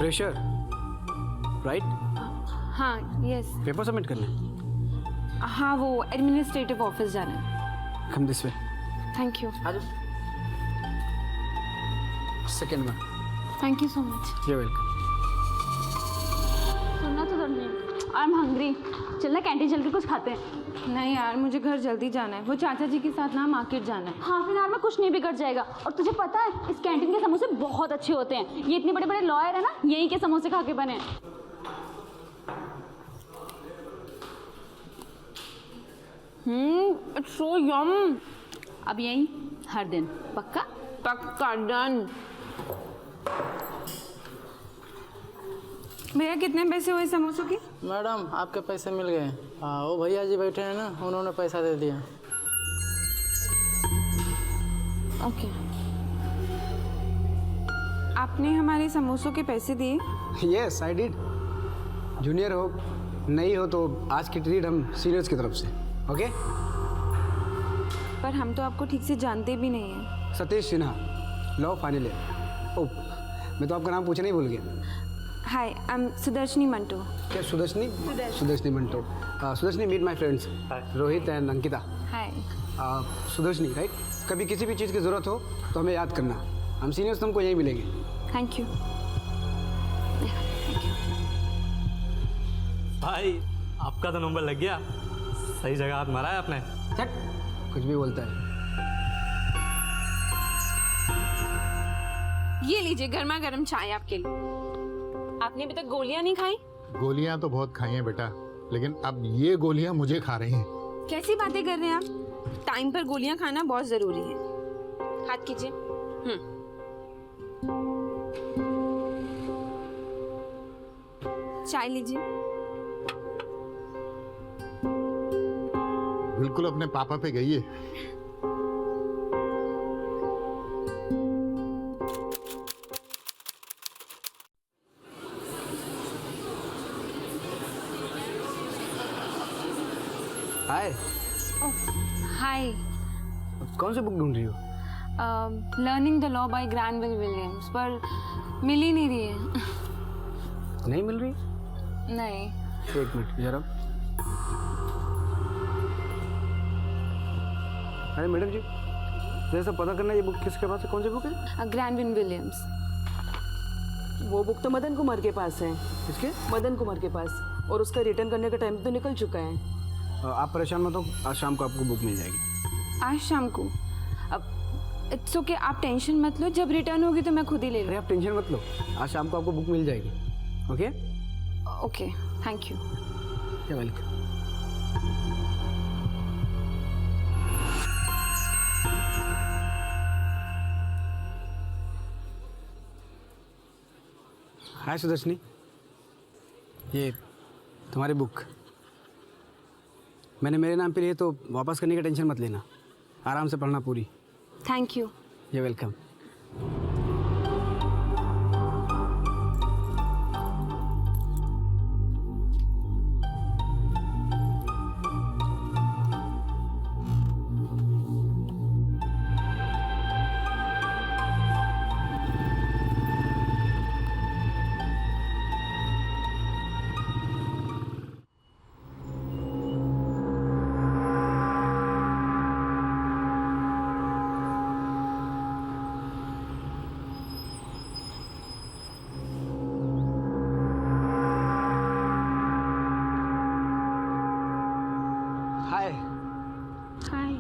Fresher right? हाँ yes. Paper submit करना है? हाँ वो एडमिनिस्ट्रेटिव ऑफिस जाना है। Come this way. Thank you. आ जाओ। सेकेंड में। Thank you so much. You welcome. सुनना तो नहीं, आई एम हंग्री। चलना कैंटीन चल के कुछ खाते हैं। नहीं यार मुझे घर जल्दी जाना है, वो चाचा जी के साथ ना मार्केट जाना है। हाँ फिर यार में कुछ नहीं बिगड़ जाएगा। और तुझे पता है इस कैंटीन के समोसे बहुत अच्छे होते हैं। ये इतने बड़े बड़े लॉयर है ना, यहीं के समोसे खा के बने हैं। इट्स सो यम। अब यहीं हर दिन पक्का? पक्का डन। भैया कितने पैसे हुए समोसों की? मैडम आपके पैसे मिल गए। हाँ वो भैया जी बैठे हैं ना, उन्होंने पैसा दे दिया। ओके। आपने हमारे समोसों के पैसे दिए? Yes I did. जूनियर हो नहीं हो तो आज की ट्रीट हम सीनियर्स की तरफ से। ओके? पर हम तो आपको ठीक से जानते भी नहीं हैं। Satish Sinha, law final year. Oh मैं तो आपका नाम पूछना ही भूल गया। Hi I am Sudarshani Manto. क्या Sudarshani? Sudarshani Manto. Sudarshani meet my friends Rohit and Ankita. Hi. Sudarshani right? कभी किसी भी चीज़ की ज़रूरत हो तो हमें याद करना, हम सीनियर्स तुमको यहीं मिलेंगे। Thank you. भाई आपका तो नंबर लग गया, सही जगह हाथ मारा है आपने। छट कुछ भी बोलता है। ये लीजिए गर्मा गर्म चाय आपके लिए। आपने अभी तक गोलियां नहीं खाई? गोलियां तो बहुत खाई हैं बेटा, लेकिन अब ये गोलियां मुझे खा रही हैं। कैसी बातें कर रहे हैं आप? टाइम पर गोलियां खाना बहुत जरूरी है। हाथ कीजिए। चाय लीजिए। बिल्कुल अपने पापा पे गई है। हाय। हाय। कौन सी बुक ढूंढ रही हो? Learning the law by Granville Williams, पर मिल ही नहीं रही है। नहीं मिल रही? नहीं। एक मिनट जरा। अरे मैडम जी जैसा पता करना ये बुक किसके पास है, कौन सी बुक है? Granville Williams. वो बुक तो मदन कुमार के पास है। किसके? मदन कुमार के पास, और उसका रिटर्न करने का टाइम तो निकल चुका है। आप परेशान मत हो, आज शाम को आपको बुक मिल जाएगी। आज शाम को? अब इट्स ओके, आप टेंशन मत लो, जब रिटर्न होगी तो मैं खुद ही ले अरे लूँ। आप टेंशन मत लो, आज शाम को आपको बुक मिल जाएगी। ओके? Okay thank you. क्या वेलकम। हाय सुदर्शनी, ये तुम्हारी बुक मैंने मेरे नाम पे लिए तो वापस करने की टेंशन मत लेना, आराम से पढ़ना पूरी। Thank you. ये वेलकम। हाय। हाय।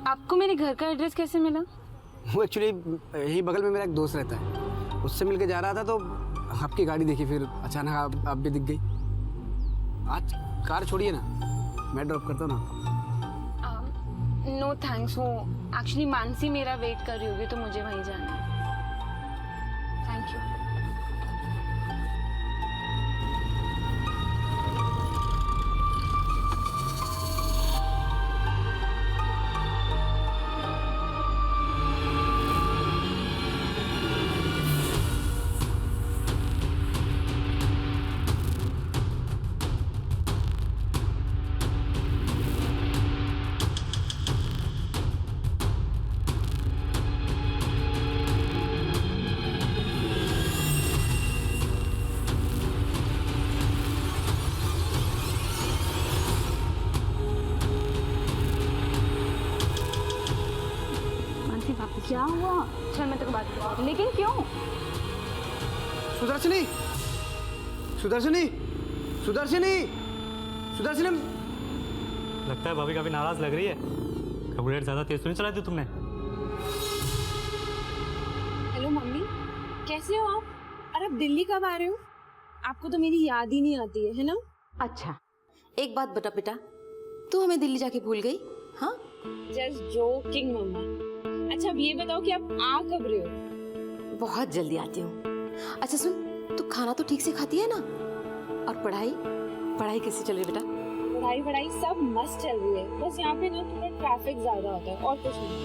आपको मेरे घर का एड्रेस कैसे मिला? वो एक्चुअली यही बगल में मेरा एक दोस्त रहता है, उससे मिल के जा रहा था तो आपकी गाड़ी देखी, फिर अचानक आप भी दिख गई। आज कार छोड़िए ना, मैं ड्रॉप करता हूँ ना। नो थैंक्स, वो एक्चुअली मानसी मेरा वेट कर रही होगी तो मुझे वहीं जाना है। Thank you. क्या हुआ? चल मैं तेरे को बात करती हूँ। लेकिन क्यों? सुदर्शनी, सुदर्शनी, सुदर्शनी, सुदर्शनी। लगता है भाभी काफी नाराज लग रही है। बुलेट ज्यादा तेज तो नहीं चलाई थी तुमने? हेलो मम्मी, कैसे हो आप? और आप दिल्ली कब आ रहे हो? आपको तो मेरी याद ही नहीं आती है ना? अच्छा, एक बात बता बेटा, तू हमें दिल्ली जाके भूल गई? हाँ, जस्ट जोकिंग मम्मा। अच्छा अब ये बताओ कि आप आ कब रहे हो? बहुत जल्दी आती हूँ। अच्छा सुन, तू खाना तो ठीक से खाती है ना? और पढ़ाई पढ़ाई कैसे चल रही है बेटा? पढ़ाई सब मस्त चल रही है, बस यहाँ पे ना थोड़ा ट्रैफिक ज्यादा होता है और कुछ नहीं।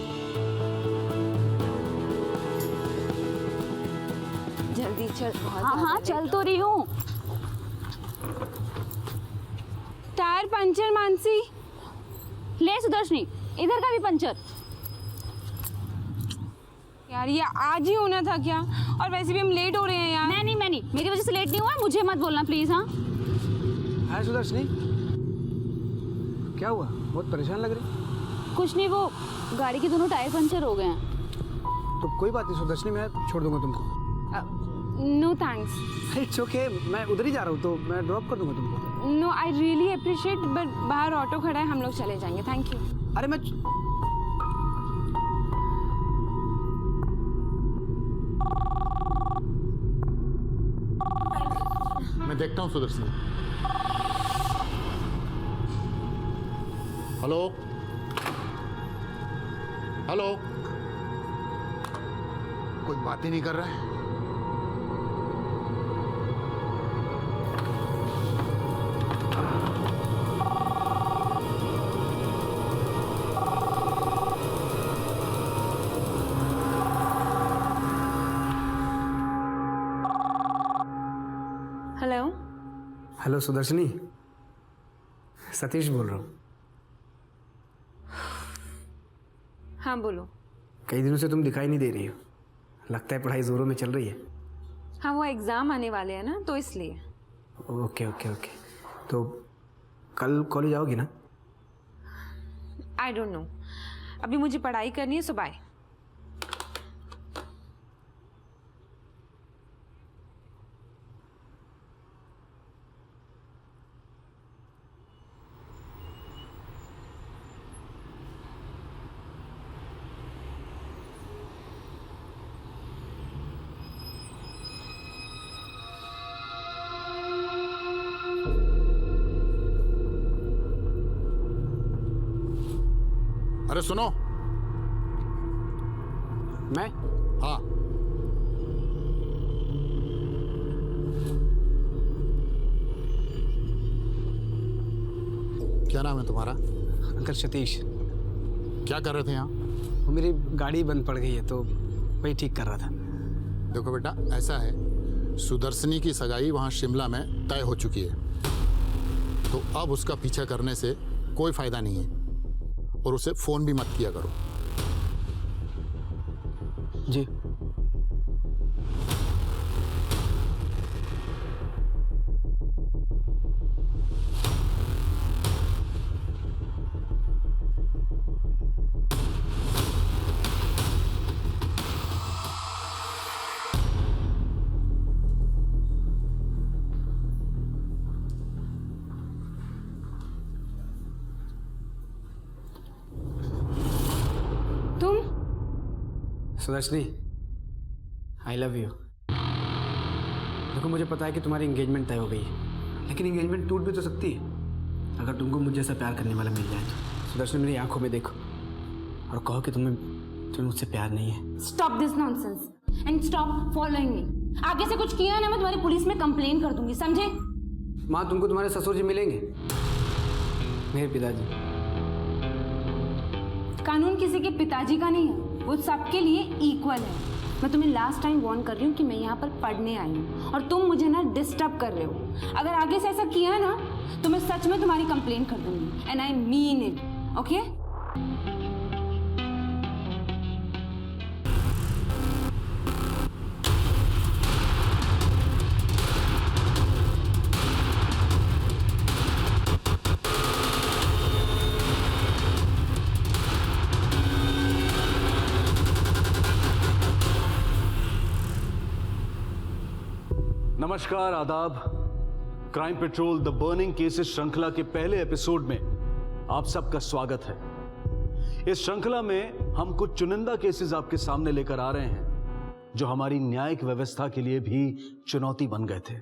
जल्दी चल। हाँ हाँ चल तो रही हूँ। Tyre puncture Mansi. ले सुदर्शनी, इधर का भी पंचर। यार ये आज ही होना था क्या? और वैसे भी हम लेट हो रहे हैं यार। मैं नहीं, मेरी वजह से लेट नहीं हुआ, मुझे मत बोलना प्लीज। हाँ हाय सुदर्शनी, क्या हुआ? बहुत परेशान लग रही। कुछ नहीं, वो गाड़ी के दोनों टायर पंचर हो गए हैं। तो कोई बात नहीं सुदर्शनी, मैं छोड़ दूंगा तुमको। No thanks. इट्स ओके, मैं उधर ही जा रहा हूँ तो मैं ड्रॉप कर दूंगा तुमको। No I really appreciate, but बाहर ऑटो खड़ा है, हम लोग चले जाएंगे। Thank you. अरे मैं देखता हूँ सुदर्शनी। हेलो हेलो, कोई बात ही नहीं कर रहा है। हेलो हेलो सुदर्शनी, सतीश बोल रहा हूँ। हाँ बोलो। कई दिनों से तुम दिखाई नहीं दे रही हो, लगता है पढ़ाई जोरों में चल रही है। हाँ वो एग्ज़ाम आने वाले हैं ना, तो इसलिए। ओके ओके ओके, तो कल कॉलेज आओगी ना? आई डोंट नो, अभी मुझे पढ़ाई करनी है, सो बाय। अरे सुनो। मैं? हाँ, क्या नाम है तुम्हारा? अंकल सतीश। क्या कर रहे थे यहाँ? वो मेरी गाड़ी बंद पड़ गई है तो वही ठीक कर रहा था। देखो बेटा, ऐसा है, सुदर्शनी की सगाई वहाँ शिमला में तय हो चुकी है, तो अब उसका पीछा करने से कोई फायदा नहीं है, और उसे फोन भी मत किया करो। जी। तुम? सुदर्शनी, आई लव यू। देखो मुझे पता है कि तुम्हारी एंगेजमेंट तय हो गई है, लेकिन एंगेजमेंट टूट भी तो सकती है अगर तुमको मुझ जैसा प्यार करने वाला मिल जाए तो। सुदर्शनी, मेरी आंखों में देखो और कहो कि तुम्हें मुझसे प्यार नहीं है। Stop this nonsense and stop following me. आगे से कुछ किया ना, मैं तुम्हारी पुलिस में कंप्लेन कर दूंगी, समझे? माँ, तुमको तुम्हारे ससुर जी मिलेंगे, मेरे पिताजी। कानून किसी के पिताजी का नहीं है, वो सबके लिए इक्वल है। मैं तुम्हें लास्ट टाइम वार्न कर रही हूँ कि मैं यहाँ पर पढ़ने आई हूँ और तुम मुझे ना डिस्टर्ब कर रहे हो। अगर आगे से ऐसा किया ना तो मैं सच में तुम्हारी कंप्लेंट कर दूंगी, and I mean it, okay? नमस्कार, आदाब। Crime petrol the burning cases श्रृंखला के पहले एपिसोड में आप सबका स्वागत है। इस श्रृंखला में हम कुछ चुनिंदा केसेस आपके सामने लेकर आ रहे हैं जो हमारी न्यायिक व्यवस्था के लिए भी चुनौती बन गए थे।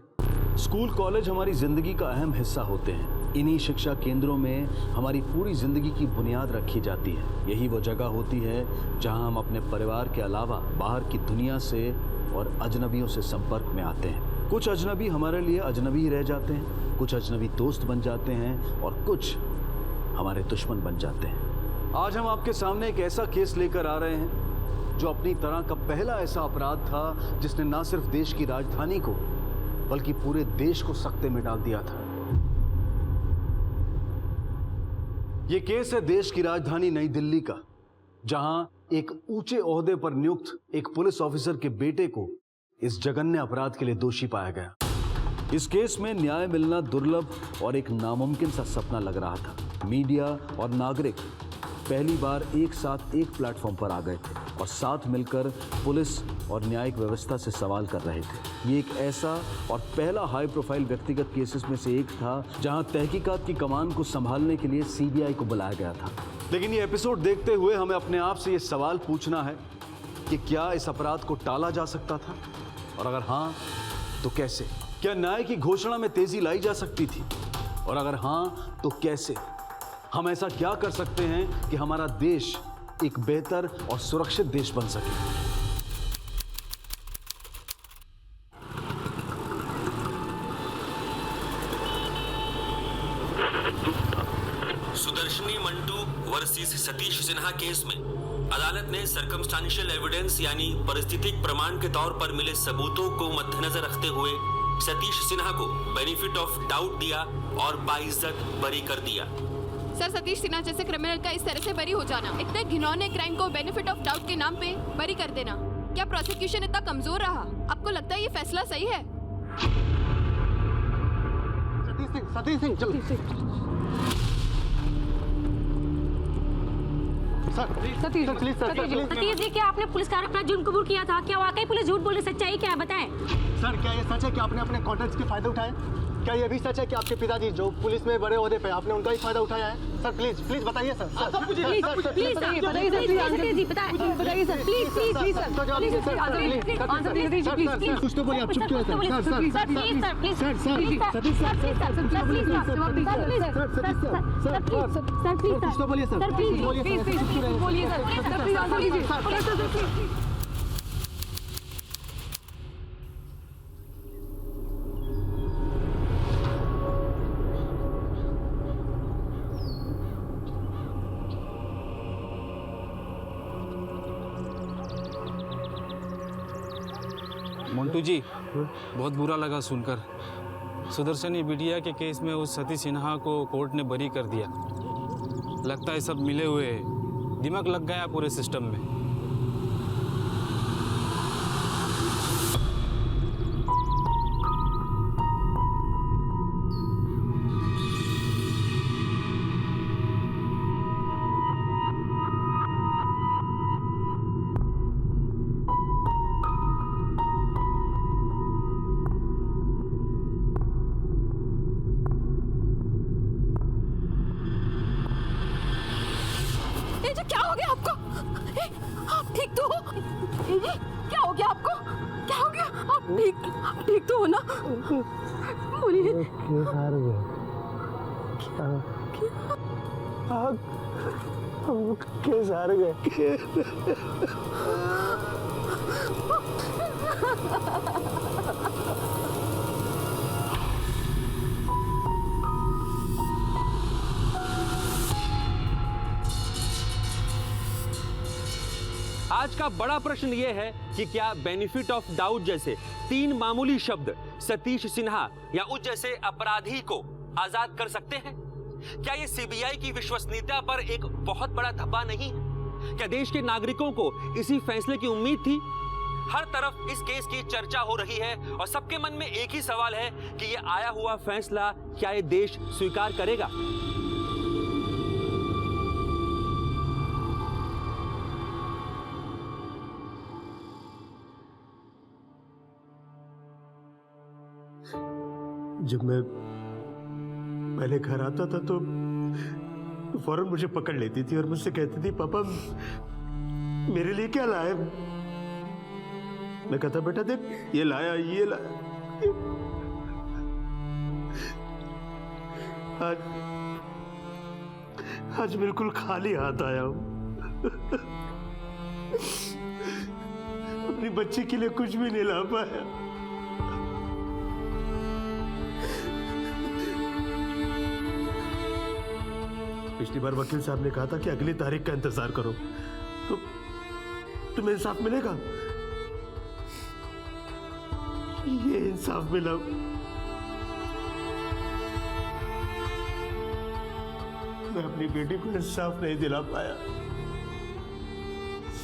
स्कूल कॉलेज हमारी जिंदगी का अहम हिस्सा होते हैं। इन्हीं शिक्षा केंद्रों में हमारी पूरी जिंदगी की बुनियाद रखी जाती है। यही वो जगह होती है जहां हम अपने परिवार के अलावा बाहर की दुनिया से और अजनबियों से संपर्क में आते हैं। कुछ अजनबी हमारे लिए अजनबी ही रह जाते हैं, कुछ अजनबी दोस्त बन जाते हैं और कुछ हमारे दुश्मन बन जाते हैं। आज हम आपके सामने एक ऐसा केस लेकर आ रहे हैं जो अपनी तरह का पहला ऐसा अपराध था जिसने न सिर्फ देश की राजधानी को बल्कि पूरे देश को सख्ते में डाल दिया था। यह केस है देश की राजधानी नई दिल्ली का, जहां एक ऊंचे ओहदे पर नियुक्त एक पुलिस ऑफिसर के बेटे को इस जघन्य अपराध के लिए दोषी पाया गया। इस केस में न्याय मिलना दुर्लभ और एक नामुमकिन सा सपना लग रहा था। मीडिया और नागरिक पहली बार एक साथ एक प्लेटफॉर्म पर आ गए थे और साथ मिलकर पुलिस और न्यायिक व्यवस्था से सवाल कर रहे थे। ये एक ऐसा और पहला हाई प्रोफाइल व्यक्तिगत केसेस में से एक था जहां तहकीकात की कमान को संभालने के लिए सीबीआई को बुलाया गया था। लेकिन ये एपिसोड देखते हुए हमें अपने आप से ये सवाल पूछना है कि क्या इस अपराध को टाला जा सकता था, और अगर हाँ तो कैसे? क्या न्याय की घोषणा में तेजी लाई जा सकती थी, और अगर हाँ तो कैसे? हम ऐसा क्या कर सकते हैं कि हमारा देश एक बेहतर और सुरक्षित देश बन सके? सुदर्शनी मंटू वर्सेस सतीश सिन्हा केस में अदालत ने सर्कमस्टांशियल एविडेंस यानी परिस्थितिक प्रमाण के तौर पर मिले सबूतों को मद्देनजर रखते हुए सतीश सिन्हा को बेनिफिट ऑफ डाउट दिया और बाइज्जत बरी कर दिया। सर, सतीश सिन्हा जैसे क्रिमिनल का इस तरह से बरी हो जाना, इतने घिनौने क्राइम को बेनिफिट ऑफ डाउट के नाम पे बरी कर देना, क्या प्रोसिक्यूशन इतना कमजोर रहा? आपको लगता है ये फैसला सही है? सतीश सिंह चलो। सतीश जी, क्या आपने पुलिस कार अपना जुर्म कबूल किया था? क्या वाकई पुलिस झूठ बोले? सच्चाई क्या है, बताएं। सर, क्या ये सच है कि आपने अपने कॉन्ट्रैक्ट्स के फायदे उठाए? क्या ये भी सच है कि आपके पिताजी जो पुलिस में बड़े ओहदे पे आपने उनका ही फायदा उठाया है? सर प्लीज प्लीज बताइए सर। कुछ तो बोलिए, आप चुप क्यों हैं सर? कुछ तो बोलिए सर। मोंटू जी, बहुत बुरा लगा सुनकर। सुदर्शनी बिटिया के केस में उस सतीश सिन्हा को कोर्ट ने बरी कर दिया। लगता है सब मिले हुए हैं। दिमाग लग गया पूरे सिस्टम में। क्या हो गया आपको? आप ठीक तो हो? क्या हो गया आपको? क्या हो गया? आप ठीक तो हो ना? बोलिए। हम केस हार गए। आज का बड़ा प्रश्न यह है कि क्या बेनिफिट ऑफ डाउट जैसे 3 मामूली शब्द सतीश सिन्हा या उस जैसे अपराधी को आजाद कर सकते हैं? क्या ये सीबीआई की विश्वसनीयता पर एक बहुत बड़ा धब्बा नहीं है? क्या देश के नागरिकों को इसी फैसले की उम्मीद थी? हर तरफ इस केस की चर्चा हो रही है और सबके मन में एक ही सवाल है कि ये आया हुआ फैसला क्या ये देश स्वीकार करेगा? जब मैं पहले घर आता था तो फौरन मुझे पकड़ लेती थी और मुझसे कहती थी, पापा मेरे लिए क्या लाए? मैं कहता, बेटा देख ये लाया, ये लाया। आज बिल्कुल खाली हाथ आया हूं। अपनी बच्ची के लिए कुछ भी नहीं ला पाया। पिछली बार वकील साहब ने कहा था कि अगली तारीख का इंतजार करो, तो तुम्हें इंसाफ मिलेगा। ये इंसाफ मिला। मैं अपनी बेटी को इंसाफ नहीं दिला पाया।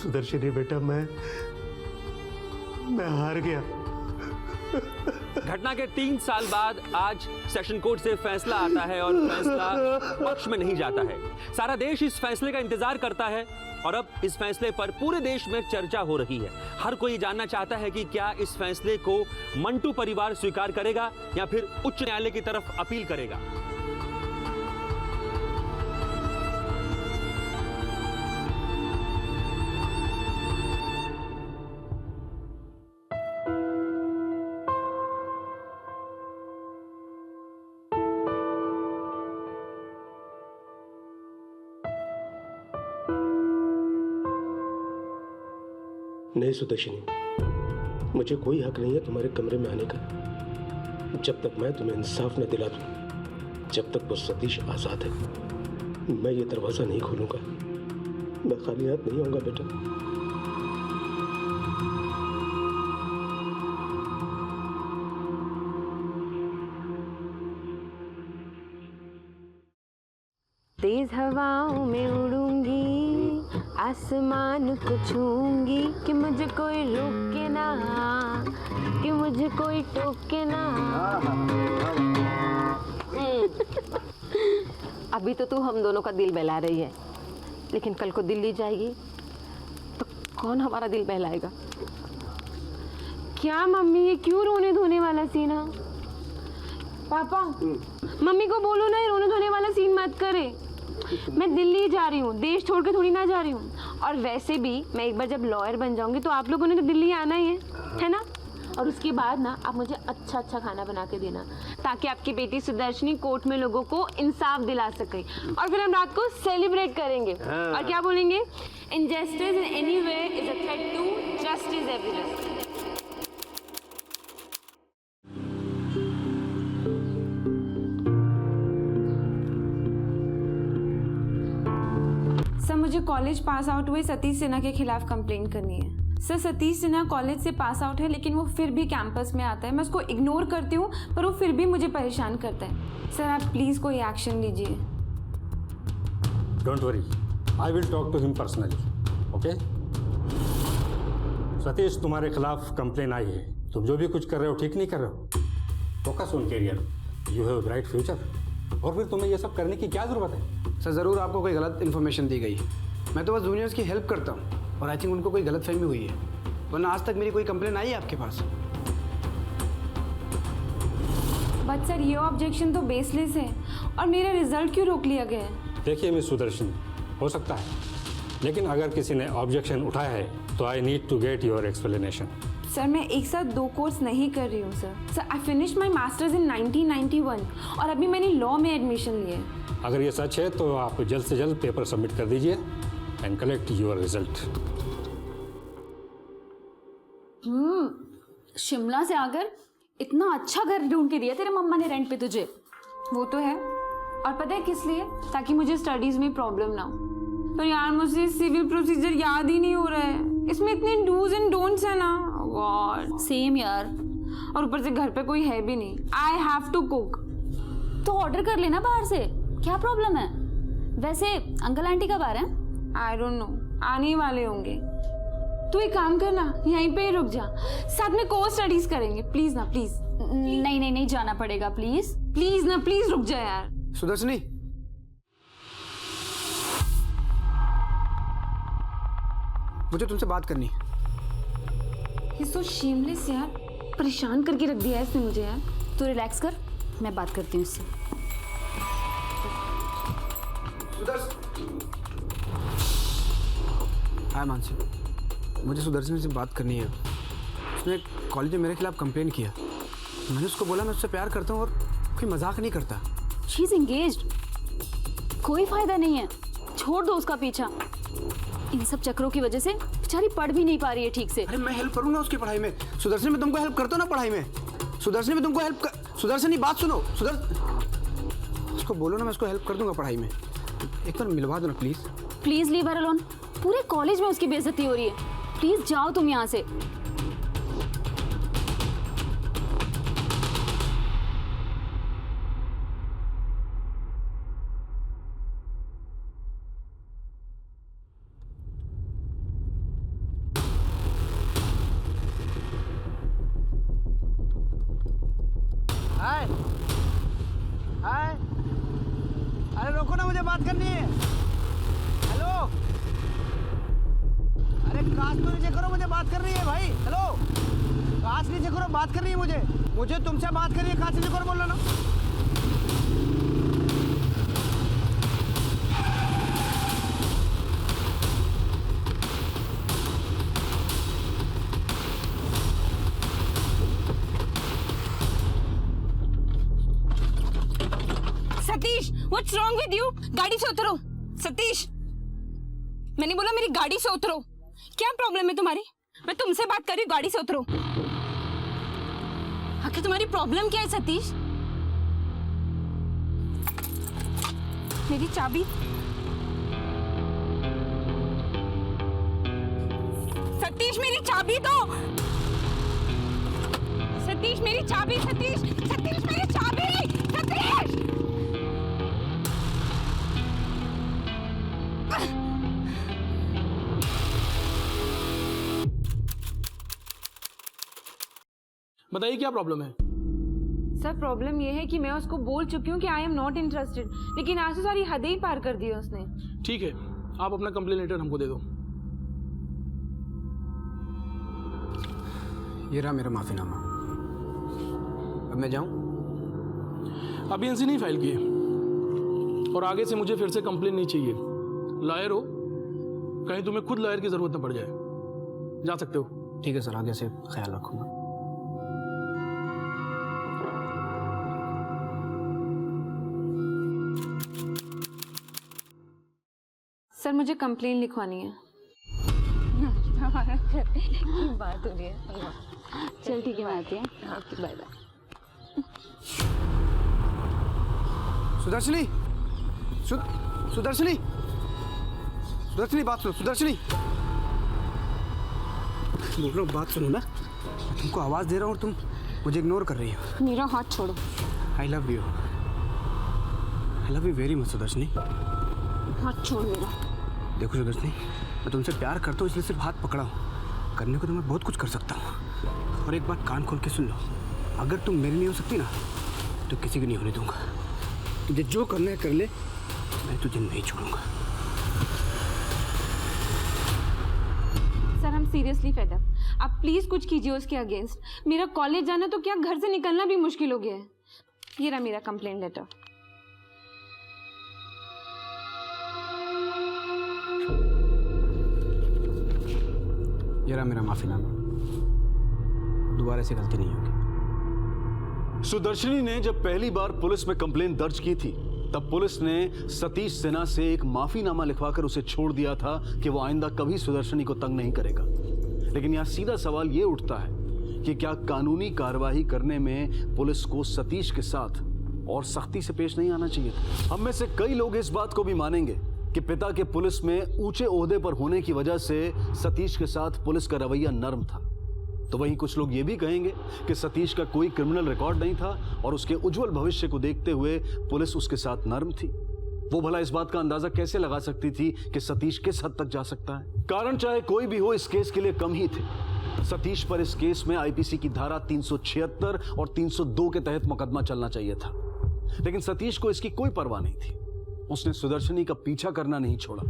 सुदर्शनी बेटा, मैं हार गया। घटना के 3 साल बाद आज सेशन कोर्ट से फैसला आता है और फैसला पक्ष में नहीं जाता है। सारा देश इस फैसले का इंतजार करता है और अब इस फैसले पर पूरे देश में चर्चा हो रही है। हर कोई जानना चाहता है कि क्या इस फैसले को मंटू परिवार स्वीकार करेगा या फिर उच्च न्यायालय की तरफ अपील करेगा। नहीं सुदर्शनी, मुझे कोई हक नहीं है तुम्हारे कमरे में आने का। जब तक मैं तुम्हें इंसाफ न दिला दूं, जब तक वो सतीश आजाद है, मैं ये दरवाजा नहीं खोलूंगा। मैं खाली हाथ नहीं आऊंगा बेटा। तेज हवाओं में उड़ूंगी, आसमान को छूंगी, कि मुझे कोई रोके ना, कि मुझे कोई टोके ना। अभी तो तू हम दोनों का दिल बहला रही है, लेकिन कल को दिल्ली जाएगी तो कौन हमारा दिल बहलाएगा? क्या मम्मी, ये क्यों रोने धोने वाला सीन है? पापा, मम्मी को बोलो ना ये रोने धोने वाला सीन मत करे। मैं दिल्ली जा रही हूँ, देश छोड़ के थोड़ी ना जा रही हूँ। और वैसे भी मैं एक बार जब लॉयर बन जाऊंगी तो आप लोगों ने तो दिल्ली आना ही है ना? और उसके बाद ना आप मुझे अच्छा अच्छा खाना बना के देना, ताकि आपकी बेटी सुदर्शनी कोर्ट में लोगों को इंसाफ दिला सके। और फिर हम रात को सेलिब्रेट करेंगे। और क्या बोलेंगे? Injustice in any way is a threat to justice everywhere. Sir, मुझे कॉलेज पास आउट हुए सतीश सिन्हा के खिलाफ कंप्लेंट करनी है। सर, सतीश सिन्हा कॉलेज से पास आउट है, लेकिन वो फिर भी कैंपस में आता है। मैं उसको इग्नोर करती हूँ, पर वो फिर भी मुझे परेशान करता है। सर, आप प्लीज़ कोई एक्शन लीजिए। Don't worry, I will talk to him personally, okay? Satish, तुम्हारे खिलाफ कंप्लेन आई है। तुम जो भी कुछ कर रहे हो ठीक नहीं कर रहे हो। Focus on career, you have bright future. और फिर तुम्हें ये सब करने की क्या ज़रूरत है? सर, ज़रूर आपको कोई गलत इन्फॉर्मेशन दी गई। मैं तो बस जूनियर्स की हेल्प करता हूँ और आई थिंक उनको कोई गलत फहमी हुई है, वरना आज तक मेरी कोई कंप्लेन आई है आपके पास? बट सर, ये ऑब्जेक्शन तो बेसलेस है और मेरा रिजल्ट क्यों रोक लिया गया है? देखिए मिस सुदर्शन, हो सकता है, लेकिन अगर किसी ने ऑब्जेक्शन उठाया है तो I need to get your explanation. Sir, मैं एक साथ 2 कोर्स नहीं कर रही हूँ sir. Sir, I finish my masters in 1991 और अभी मैंने लॉ में एडमिशन लिया है। अगर ये सच है तो आप जल्द से जल्द पेपर सबमिट कर दीजिए and collect your result. Shimla से आकर इतना अच्छा घर ढूंढ के दिया तेरे मम्मा ने रेंट पे तुझे। वो तो है, और पता है किस लिए? ताकि मुझे स्टडीज में प्रॉब्लम ना हो। पर यार, मुझे सिविल प्रोसीजर याद ही नहीं हो रहा है। इसमें इतने डूज एंड डोंट्स है ना। गॉड, सेम यार। और ऊपर से घर पे कोई है भी नहीं। I have to cook. तो ऑर्डर कर लेना बाहर से, क्या प्रॉब्लम है? वैसे अंकल आंटी कब आ रहे हैं? आई डोंट नो, आने ही वाले होंगे। तू एक काम करना, यहीं पे ही रुक जा, साथ में को स्टडीज करेंगे। प्लीज ना, प्लीज। नहीं नहीं नहीं, जाना पड़ेगा प्लीज। प्लीज ना, प्लीज रुक जा यार। सुदर्शनी, मुझे तुमसे बात करनी है। ये सो शेमलेस यार, परेशान करके रख दिया है इसने मुझे यार। तू रिलैक्स कर, मैं बात करती हूँ इससे। हाय मानसी, मुझे सुदर्शन से बात करनी है। उसने कॉलेज में मेरे खिलाफ कंप्लेन किया। मैंने उसको बोला मैं उससे प्यार करता हूँ और कोई मजाक नहीं करता। She is engaged. कोई फायदा नहीं है, छोड़ दो उसका पीछा। इन सब चक्रों की वजह से बेचारी पढ़ भी नहीं पा रही है ठीक से। अरे मैं हेल्प करूंगा उसकी पढ़ाई में। सुदर्शन में तुमको हेल्प करता हूँ ना पढ़ाई में। सुदर्शन में तुमको हेल्प कर। सुदर्शन बात सुनो। उसको बोलो ना मैं उसको हेल्प कर दूंगा पढ़ाई में। एक बार मिलवा दो ना please. Please leave her alone. पूरे कॉलेज में उसकी बेइज्जती हो रही है। प्लीज जाओ तुम यहाँ से। हाय हाय, अरे रोको ना, मुझे बात करनी है। हेलो, अरे कांच तो नीचे करो, मुझे बात करनी है भाई। हेलो, कांच नीचे करो, बात करनी है मुझे तुमसे बात करनी है। कांच नीचे करो, बोल रहा ना। Satish, what's wrong with you? गाड़ी से उतरो। सतीश, मैंने बोला मेरी गाड़ी से उतरो। क्या प्रॉब्लम है तुम्हारी? मैं तुमसे बात कर रही हूँ, गाड़ी से उतरो। आखिर तुम्हारी प्रॉब्लम क्या है सतीश? मेरी चाबी। सतीश मेरी चाबी दो। सतीश मेरी चाबी। सतीश मेरी चाबी। सतीश बताइए क्या प्रॉब्लम है? सर प्रॉब्लम ये है कि मैं उसको बोल चुकी हूँ कि आई एम नॉट इंटरेस्टेड, लेकिन आज तो सारी हदें ही पार कर दी है उसने। ठीक है, आप अपना कंप्लेन लेटर हमको दे दो। ये रहा मेरा माफीनामा। अब मैं जाऊं? अभी एनसी नहीं फाइल किए और आगे से मुझे फिर से कंप्लेन नहीं चाहिए। लॉयर हो, कहीं तुम्हें खुद लॉयर की जरूरत न पड़ जाए। जा सकते हो। ठीक है सर, आगे से ख्याल रखूंगा। सर मुझे कंप्लेन लिखवानी है। बात हो रही है। चल ठीक है, मैं आती हूँ। Bye bye. सुदर्शनी, सुदर्शनी बात सुनो। सुदर्शनी बोल रहा हूँ, बात सुनो ना। मैं तुमको आवाज दे रहा हूँ और तुम मुझे इग्नोर कर रही हो। मेरा हाथ छोड़ो। I love you very much Sudarshani. हाथ छोड़ मेरा। देखो सुदर्शनी, मैं तुमसे प्यार करता हूँ इसलिए सिर्फ हाथ पकड़ा हूँ। करने को तो मैं बहुत कुछ कर सकता हूँ। और एक बात कान खोल के सुन लो, अगर तुम मेरी नहीं हो सकती ना तो किसी की नहीं होने दूंगा। तुझे जो करना है कर ले, मैं तुझे नहीं छोड़ूंगा। सर हम सीरियसली फेड अप। आप प्लीज कुछ कीजिए उसके अगेंस्ट। मेरा कॉलेज जाना तो क्या, घर से निकलना भी मुश्किल हो गया है। ये रहा मेरा कंप्लेंट लेटर। ये रहा मेरा माफीनामा। दोबारा ऐसी गलती नहीं होगी। सुदर्शनी ने जब पहली बार पुलिस में कंप्लेंट दर्ज की थी तब पुलिस ने सतीश सिन्हा से एक माफीनामा लिखवाकर उसे छोड़ दिया था कि वो आइंदा कभी सुदर्शनी को तंग नहीं करेगा। लेकिन यहाँ सीधा सवाल ये उठता है कि क्या कानूनी कार्यवाही करने में पुलिस को सतीश के साथ और सख्ती से पेश नहीं आना चाहिए था? हम में से कई लोग इस बात को भी मानेंगे कि पिता के पुलिस में ऊंचे ओहदे पर होने की वजह से सतीश के साथ पुलिस का रवैया नर्म था। तो वहीं कुछ लोग ये भी कहेंगे कि सतीश का कोई क्रिमिनल रिकॉर्ड नहीं था और उसके उज्जवल भविष्य को देखते हुए पुलिस उसके साथ नर्म थी। वो भला इस बात का अंदाजा कैसे लगा सकती थी कि सतीश किस हद तक जा सकता है? कारण चाहे कोई भी हो, इस केस के लिए कम ही थे। सतीश पर इस केस में आईपीसी की धारा 376 और 302 के तहत मुकदमा चलना चाहिए था, लेकिन सतीश को इसकी कोई परवाह नहीं थी। उसने सुदर्शनी का पीछा करना नहीं छोड़ा।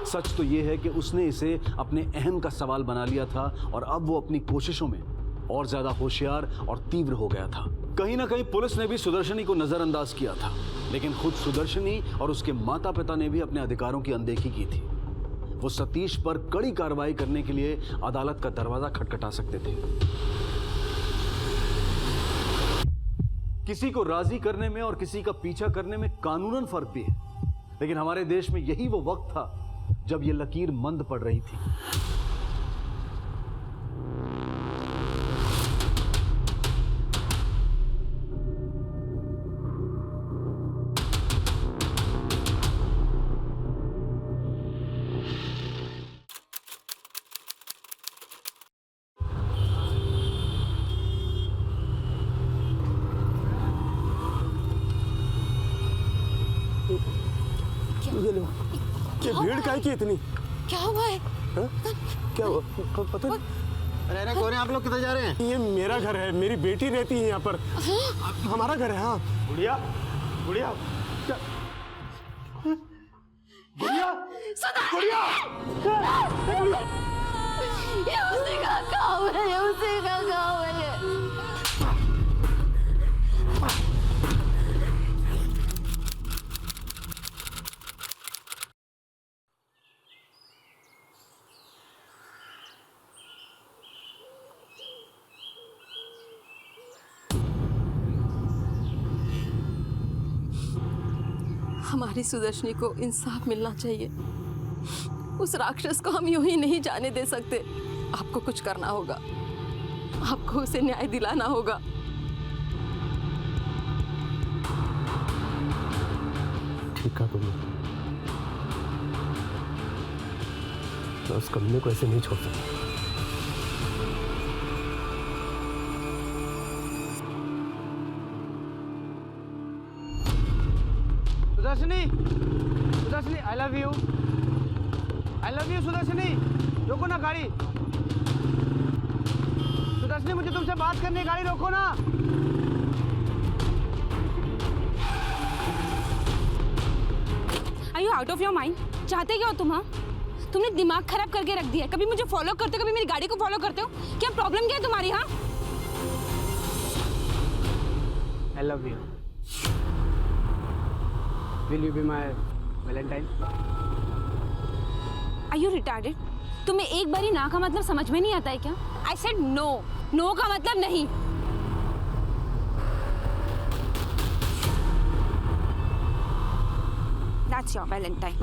सच तो यह है कि उसने इसे अपने अहम का सवाल बना लिया था और अब वो अपनी कोशिशों में और ज्यादा होशियार और तीव्र हो गया था। कहीं ना कहीं पुलिस ने भी सुदर्शनी को नजरअंदाज किया था, लेकिन खुद सुदर्शनी और उसके माता पिता ने भी अपने अधिकारों की अनदेखी की थी। वो सतीश पर कड़ी कार्रवाई करने के लिए अदालत का दरवाजा खटखटा सकते थे। किसी को राजी करने में और किसी का पीछा करने में कानूनन फर्क भी है, लेकिन हमारे देश में यही वो वक्त था जब ये लकीर मंद पड़ रही थी। ये भीड़ काहे की इतनी? क्या हुआ है? क्या हुआ? पता नहीं। अरे कौन है आप लोग? किधर जा रहे हैं? ये मेरा घर है, मेरी बेटी रहती है यहाँ पर। हमारा घर है। हाँ गुड़िया, गुड़िया, गुड़िया, गुड़िया, ये उसी का काम है, ये उसी का काम है। हमारी सुदर्शनी को इंसाफ मिलना चाहिए। उस राक्षस को हम यूं ही नहीं जाने दे सकते। आपको कुछ करना होगा, आपको उसे न्याय दिलाना होगा। ठीक है तुम, मैं उस कमीने को ऐसे नहीं छोड़ सकता। सुदर्शनी, सुदर्शनी, आई लव यू, सुदर्शनी। रोको ना गाड़ी। सुदर्शनी, मुझे तुमसे बात करनी है, गाड़ी रोको ना। Are you out of your mind? चाहते क्या हो तुम? हाँ, तुमने दिमाग खराब करके रख दिया है। कभी मुझे फॉलो करते हो, कभी मेरी गाड़ी को फॉलो करते हो। क्या प्रॉब्लम क्या है तुम्हारी? हाँ, आई love you. Will you be my Valentine? Are you retarded? तुम्हें एक बारी ना का मतलब समझ में नहीं आता है क्या? I said no. No का मतलब नहीं। That's your Valentine.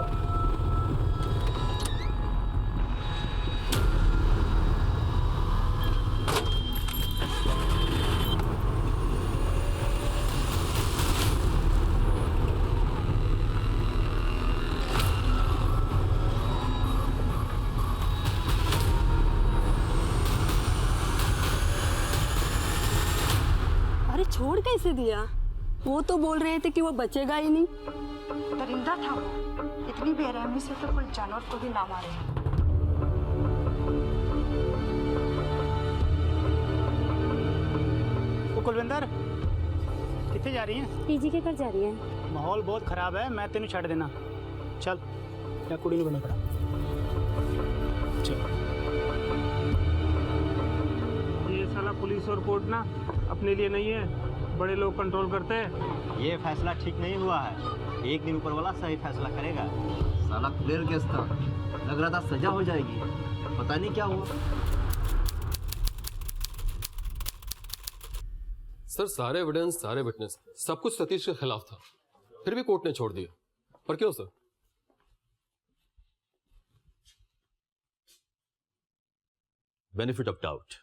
छोड़ कैसे दिया? वो तो बोल रहे थे कि वो बचेगा ही नहीं। दरिंदा था वो, इतनी बेरहमी से तो कोई जानवर को भी ना मारे। वो कुलविंदर कितने जा रही हैं? पीजी के घर जा रही है। माहौल बहुत खराब है, मैं तेन छड़ देना। चल, या कुड़ी नहीं बना पड़ा। चल। ये साला पुलिस और कोर्ट ना अपने लिए नहीं है, बड़े लोग कंट्रोल करते हैं। ये फैसला ठीक नहीं हुआ है। एक दिन ऊपर वाला सही फैसला करेगा। साला क्लियर केस था, लग रहा था सजा हो जाएगी, पता नहीं क्या हुआ। सर सारे एविडेंस, सारे विटनेस, सब कुछ सतीश के खिलाफ था, फिर भी कोर्ट ने छोड़ दिया। पर क्यों सर? Benefit of doubt.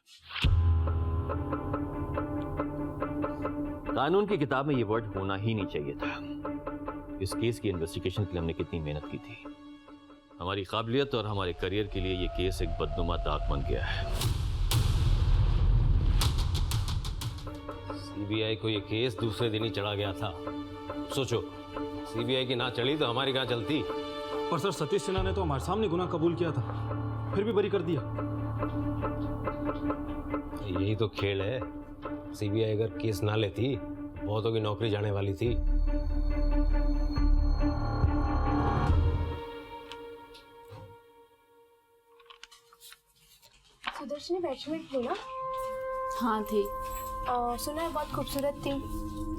कानून की किताब में ये वर्ड होना ही नहीं चाहिए था। इस केस की इन्वेस्टिगेशन के लिए हमने कितनी मेहनत की थी। हमारी काबिलियत और हमारे करियर के लिए ये केस एक बदनुमा दाग बन गया है। सीबीआई को ये केस दूसरे दिन ही चढ़ा गया था। सोचो, सीबीआई की ना चली तो हमारी कहाँ चलती। पर सर सतीश सिन्हा ने तो हमारे सामने गुनाह कबूल किया था, फिर भी बरी कर दिया। यही तो खेल है। सीबीआई अगर केस ना लेती, बहुतों की नौकरी जाने वाली थी। सुदर्शनी बैचमेट थी ना? हाँ थी। सुना है बहुत खूबसूरत थी।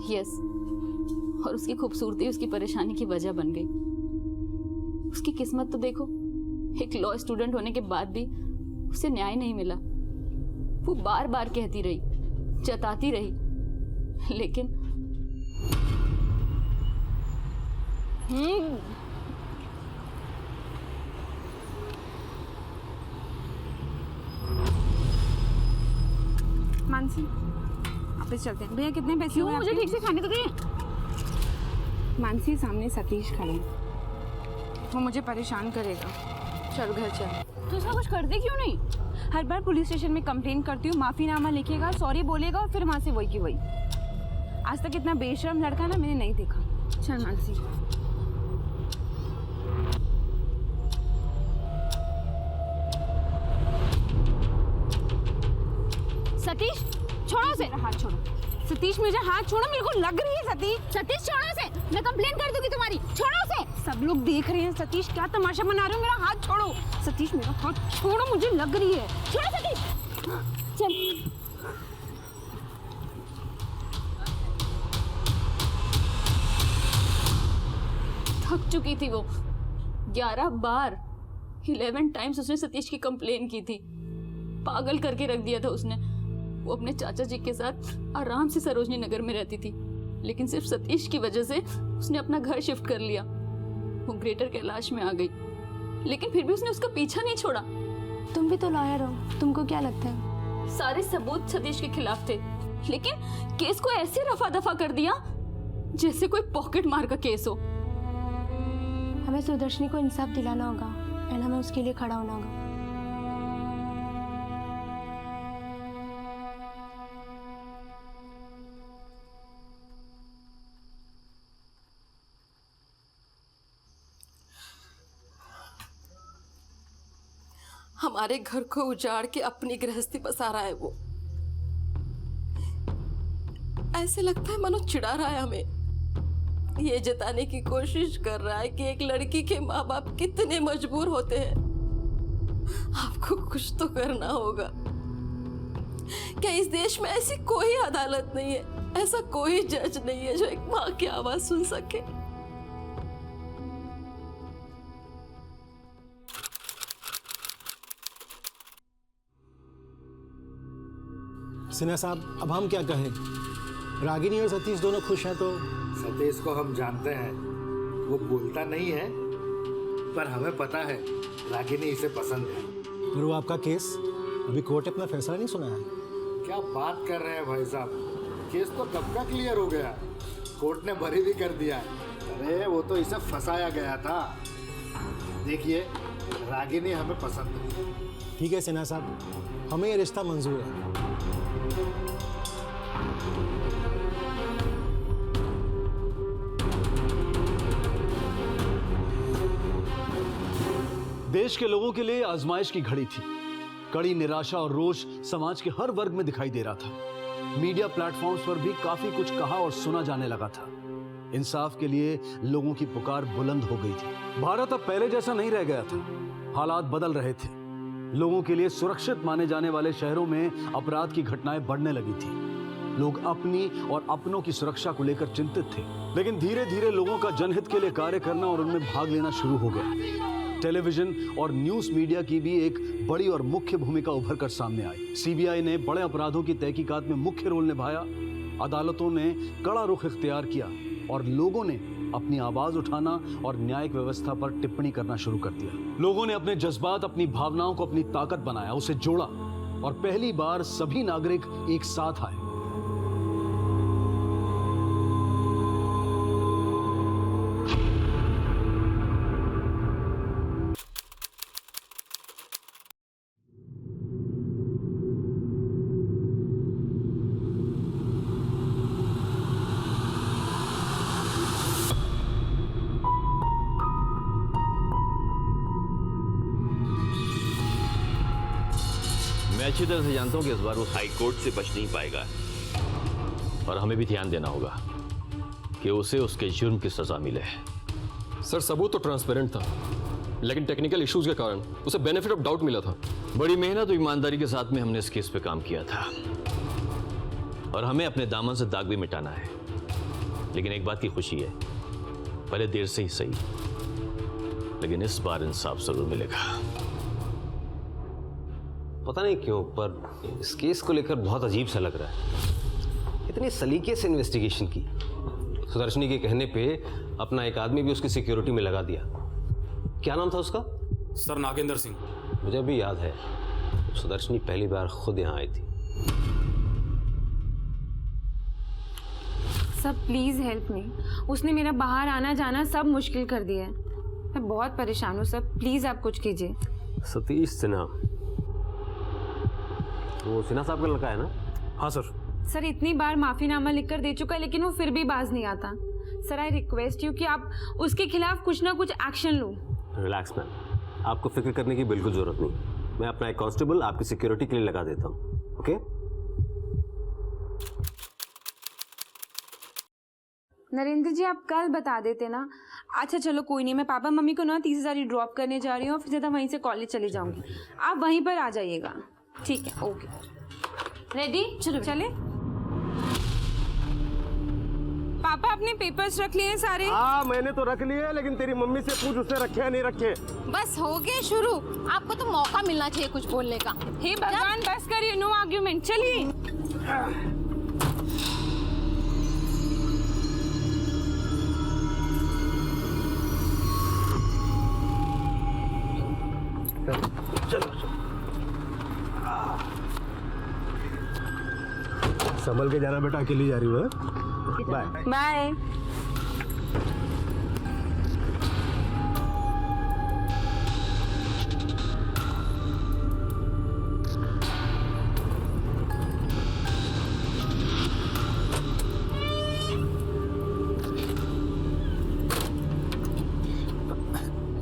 यस, और उसकी खूबसूरती उसकी परेशानी की वजह बन गई। उसकी किस्मत तो देखो, एक लॉ स्टूडेंट होने के बाद भी उसे न्याय नहीं मिला। वो बार बार कहती रही, जताती रही, लेकिन मानसी, ऑफिस चलते हैं। भैया कितने पैसे हुए? मुझे ठीक से खाने तो दिए। मानसी, सामने सतीश खड़े हैं, वो मुझे परेशान करेगा। चल घर चल। तो उसका कुछ कर दे क्यों नहीं? हर बार पुलिस स्टेशन में कंप्लेन करती हूँ, माफीनामा लिखेगा, सॉरी बोलेगा और फिर वहाँ से वही की वही। आज तक इतना बेशर्म लड़का ना मैंने नहीं देखा। चल मानसी। सतीश, छोड़ो उसे। हाथ छोड़ो सतीश, मुझे हाथ छोड़ो, मेरे को लग रही है सतीश। सतीश छोड़ो उसे, मैं कंप्लेन कर दूंगी तुम्हारी। छोड़ो उसे। सब लोग देख रहे हैं सतीश, क्या तमाशा बना रहे हो? मेरा हाथ छोड़ो सतीश, मेरा हाथ छोड़ो, मुझे लग रही है। छोड़ो सतीश। चल। थक चुकी थी वो। 11 बार 11 टाइम्स उसने सतीश की कंप्लेन की थी। पागल करके रख दिया था उसने। वो अपने चाचा जी के साथ आराम से सरोजनी नगर में रहती थी, लेकिन सिर्फ सतीश की वजह से उसने अपना घर शिफ्ट कर लिया। वो ग्रेटर कैलाश में आ गई, लेकिन फिर भी उसने उसका पीछा नहीं छोड़ा। तुम भी तो लॉयर हो, तुमको क्या लगता है? सारे सबूत सतीश के खिलाफ थे, लेकिन केस को ऐसे रफा दफा कर दिया जैसे कोई पॉकेट मार का केस हो। हमें सुदर्शनी को इंसाफ दिलाना होगा एंड हमें उसके लिए खड़ा होना होगा। हमारे घर को उजाड़ के अपनी गृहस्थी बसा रहा है वो। ऐसे लगता है मानो चिढ़ा रहा है हमें। ये जताने की कोशिश कर रहा है कि एक लड़की के माँ बाप कितने मजबूर होते हैं। आपको कुछ तो करना होगा। क्या इस देश में ऐसी कोई अदालत नहीं है, ऐसा कोई जज नहीं है जो एक माँ की आवाज सुन सके? सिन्हा साहब, अब हम क्या कहें? रागिनी और सतीश दोनों खुश हैं तो? सतीश को हम जानते हैं, वो बोलता नहीं है, पर हमें पता है रागिनी इसे पसंद है। पर वो आपका केस अभी कोर्ट ने अपना फैसला नहीं सुनाया। क्या बात कर रहे हैं भाई साहब, केस तो कब का क्लियर हो गया, कोर्ट ने बरी भी कर दिया है। अरे वो तो इसे फंसाया गया था। देखिए, रागिनी हमें पसंद है। ठीक है सिन्हा साहब, हमें ये रिश्ता मंजूर है। देश के लोगों के लिए आजमाइश की घड़ी थी। कड़ी निराशा और रोष समाज के हर वर्ग में दिखाई दे रहा था। मीडिया प्लेटफॉर्म्स पर भी काफी कुछ कहा और सुना जाने लगा था। इंसाफ के लिए लोगों की पुकार बुलंद हो गई थी। भारत अब पहले जैसा नहीं रह गया था, हालात बदल रहे थे। लोगों के लिए सुरक्षित माने जाने वाले शहरों में अपराध की घटनाएं बढ़ने लगी थी। लोग अपनी और अपनों की सुरक्षा को लेकर चिंतित थे, लेकिन धीरे धीरे लोगों का जनहित के लिए कार्य करना और उनमें भाग लेना शुरू हो गया। टेलीविजन और न्यूज मीडिया की भी एक बड़ी और मुख्य भूमिका उभर कर सामने आई। सीबीआई ने बड़े अपराधों की तहकीकात में मुख्य रोल निभाया। अदालतों ने कड़ा रुख इख्तियार किया और लोगों ने अपनी आवाज उठाना और न्यायिक व्यवस्था पर टिप्पणी करना शुरू कर दिया। लोगों ने अपने जज्बात, अपनी भावनाओं को अपनी ताकत बनाया, उसे जोड़ा और पहली बार सभी नागरिक एक साथ आए। मैं अच्छी तरह से जानता हूं कि इस बार वो हाई कोर्ट से बच नहीं पाएगा, और हमें भी ध्यान देना होगा कि उसे उसके जुर्म की सजा मिले। सर, सबूत तो ट्रांसपेरेंट था, लेकिन टेक्निकल इश्यूज के कारण उसे बेनिफिट ऑफ डाउट मिला था। बड़ी मेहनत और ईमानदारी के साथ में हमने इस केस पे काम किया था, और हमें अपने दामन से दाग भी मिटाना है। लेकिन एक बात की खुशी है, पहले देर से ही सही, लेकिन इस बार इंसाफ जरूर मिलेगा। पता नहीं क्यों पर इस केस को लेकर बहुत अजीब सा लग रहा है। इतनी सलीके से इन्वेस्टिगेशन की, सुदर्शनी के कहने पे अपना एक आदमी भी उसकी सिक्योरिटी में लगा दिया। क्या नाम था उसका? सर नागेंद्र सिंह। मुझे भी याद है, सुदर्शनी पहली बार खुद यहाँ आई थी। सब प्लीज़ हेल्प मी। उसने मेरा बाहर आना जाना सब मुश्किल कर दिया है। मैं बहुत परेशान हूँ सब, प्लीज़ आप कुछ कीजिए। सतीश सिन्हा, वो सिन्हा साहब का लड़का है ना? हाँ सर। सर इतनी बार माफ़ीनामा लिखकर दे चुका है लेकिन वो फिर भी बाज नहीं आता। सर आई रिक्वेस्ट यू कि आप उसके खिलाफ कुछ ना कुछ एक्शन लो। रिलैक्स मैम, आपको फिक्र करने की बिल्कुल जरूरत नहीं। मैं अपना एक कांस्टेबल आपकी सिक्योरिटी के लिए लगा देता हूँ। ओके? नरेंद्र जी आप कल बता देते ना। अच्छा चलो कोई नहीं, मैं पापा मम्मी को ना 30,000 ड्रॉप करने जा रही हूँ, फिर सीधा वहीं से कॉलेज चली जाऊँगी। आप वहीं पर आ जाइएगा। ठीक है, ओके। रेडी? चलो चले। पापा अपने पेपर्स रख लिए सारे? हाँ मैंने तो रख लिए, लेकिन तेरी मम्मी से पूछ उसने रखे या नहीं रखे। बस हो गए शुरू। आपको तो मौका मिलना चाहिए कुछ बोलने का। हे भगवान बस करिए, नो आर्ग्यूमेंट। चलिए। चलो संभल के जाना बेटा, अकेली जा रही हूँ। Bye bye.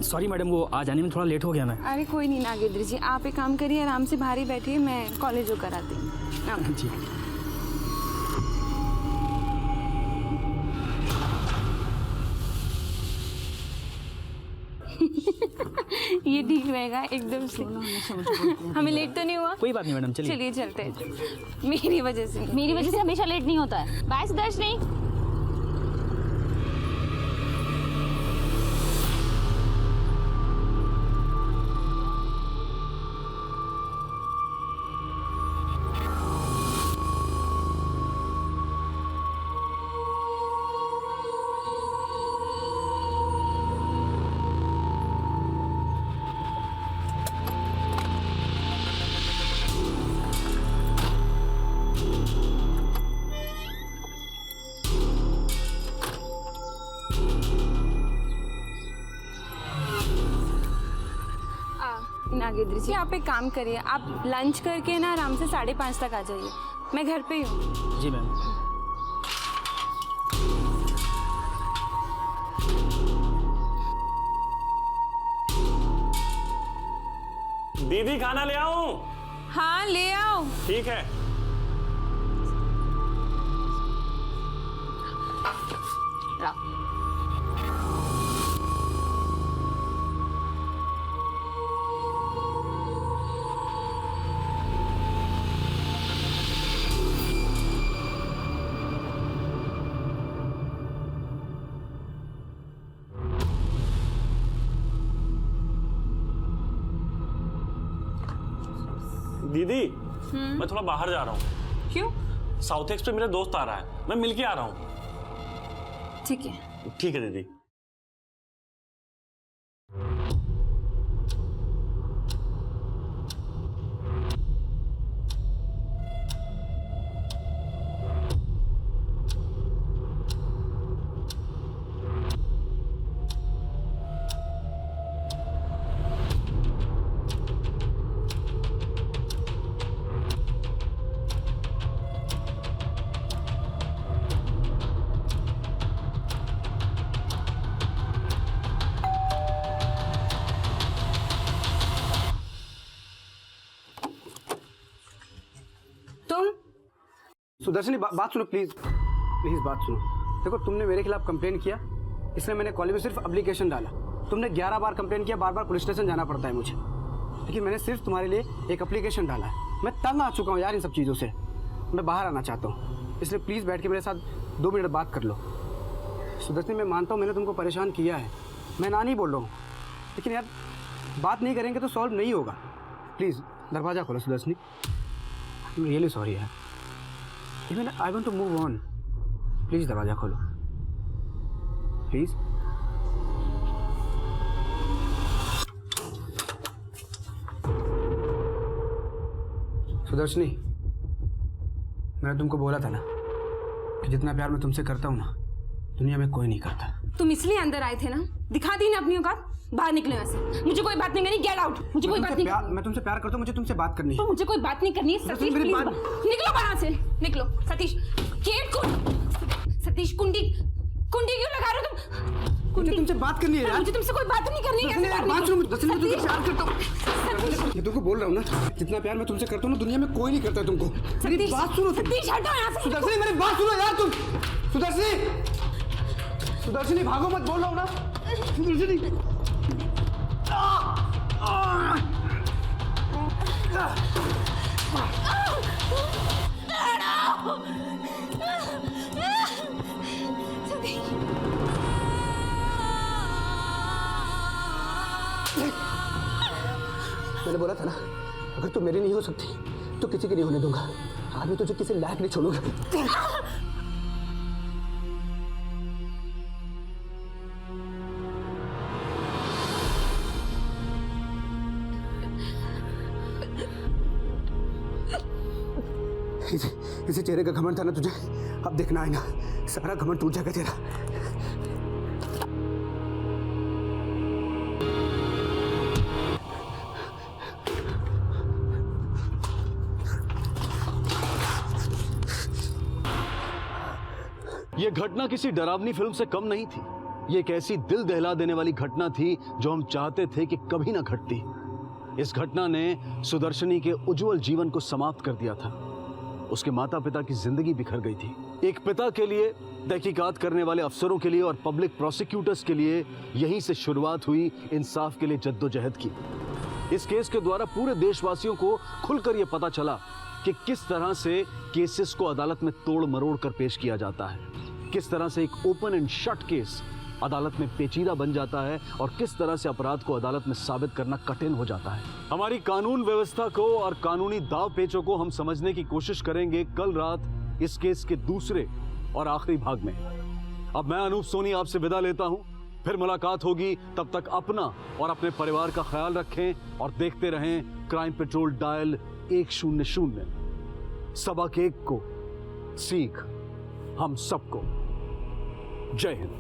सॉरी मैडम, वो आ जाने में थोड़ा लेट हो गया मैं। अरे कोई नहीं नागेंद्र जी, आप एक काम करिए, आराम से बाहर ही बैठिए, मैं कॉलेज होकर आती हूँ। जी। ये ठीक रहेगा एकदम से। हमें लेट तो नहीं हुआ? कोई बात नहीं मैडम, चलिए। चलिए चलते हैं। मेरी वजह से हमेशा लेट नहीं होता है। बाय सुदर्शनी। नागेंद्र जी आप एक काम करिए, आप लंच करके ना आराम से 5:30 तक आ जाइए। मैं घर पे ही हूँ। जी मैम। दीदी खाना ले आऊं? हाँ ले आओ। ठीक है। दीदी मैं थोड़ा बाहर जा रहा हूँ। क्यों? साउथ एक्स पे मेरा दोस्त आ रहा है, मैं मिलके आ रहा हूँ। ठीक है। ठीक है दीदी। सुदर्शनी बात सुनो प्लीज, प्लीज बात सुनो। देखो तुमने मेरे खिलाफ कंप्लेन किया, इसलिए मैंने कॉलेज में सिर्फ एप्लीकेशन डाला। तुमने 11 बार कंप्लेन किया, बार बार पुलिस स्टेशन जाना पड़ता है मुझे, लेकिन मैंने सिर्फ तुम्हारे लिए एक एप्लीकेशन डाला है। मैं तंग आ चुका हूँ यार इन सब चीज़ों से, मैं बाहर आना चाहता हूँ। इसलिए प्लीज़ बैठ के मेरे साथ 2 मिनट बात कर लो। सुदर्शनी, मैं मानता हूँ मैंने तुमको परेशान किया है, मैं ना नहीं बोल रहा हूँ, लेकिन यार बात नहीं करेंगे तो सॉल्व नहीं होगा। प्लीज़ दरवाज़ा खोलो Sudarshani, I am really sorry यार, even I want to move on. Please दरवाज़ा खोलो प्लीज़। सुदर्शनी, मैंने तुमको बोला था ना कि जितना प्यार मैं तुमसे करता हूँ ना, दुनिया में कोई नहीं करता। तुम इसलिए अंदर आए थे ना, दिखा दी ना अपनी औकात, बाहर निकले वैसे। मुझे कोई बात नहीं करनी, गेट आउट। मुझे कोई बात नहीं, मैं तुमसे प्यार करता हूँ, मुझे तुमसे बात करनी है। तो मुझे कोई बात नहीं करनी है सतीश, प्लीज निकलो बाहर से, निकलो। सतीश, गेट खोल। सतीश, कुंडी क्यों लगा रहे हो तुम? मुझे तुमसे बात करनी है यार। मुझे तुमसे कोई बात नहीं करनी है। बात सुनो, दर्शनी मैं तुमसे प्यार करता हूँ। मैं तुमको बोल रहा हूँ ना, जितना प्यार मैं तुमसे करता हूँ ना, दुनिया में कोई नहीं करता तुमको। मेरी बात सुनो। सतीश हटो यहाँ से। सुदर्शनी मेरी बात सुनो यार तुम। सुदर्शनी भागो मत, बोल रहा हूँ ना। सुदर्शनी मैंने बोला था ना, अगर तू मेरी नहीं हो सकती तो किसी की नहीं होने दूंगा। आज मैं तुझे किसी लायक नहीं छोड़ूंगा। इसी चेहरे का घमंड था ना तुझे, अब देखना आएगा, सारा घमंड टूट जाएगा तेरा। यह घटना किसी डरावनी फिल्म से कम नहीं थी। ये एक ऐसी दिल दहला देने वाली घटना थी जो हम चाहते थे कि कभी ना घटती। इस घटना ने सुदर्शनी के उज्जवल जीवन को समाप्त कर दिया था। उसके माता पिता की जिंदगी बिखर गई थी। एक पिता के लिए, तहकीकात करने वाले अफसरों के लिए और पब्लिक प्रोसिक्यूटर्स के लिए यहीं से शुरुआत हुई इंसाफ के लिए जद्दोजहद की। इस केस के द्वारा पूरे देशवासियों को खुलकर यह पता चला कि किस तरह से केसेस को अदालत में तोड़ मरोड़ कर पेश किया जाता है, किस तरह से एक ओपन एंड शट केस अदालत में पेचीदा बन जाता है और किस तरह से अपराध को अदालत में साबित करना कठिन हो जाता है। हमारी कानून व्यवस्था को और कानूनी दाव पेचों को हम समझने की कोशिश करेंगे कल रात इस केस के दूसरे और आखिरी भाग में। अब मैं अनूप सोनी आपसे विदा लेता हूं, फिर मुलाकात होगी। तब तक अपना और अपने परिवार का ख्याल रखें और देखते रहें क्राइम पेट्रोल डायल 100। सबक एक को, सीख हम सबको। जय हिंद।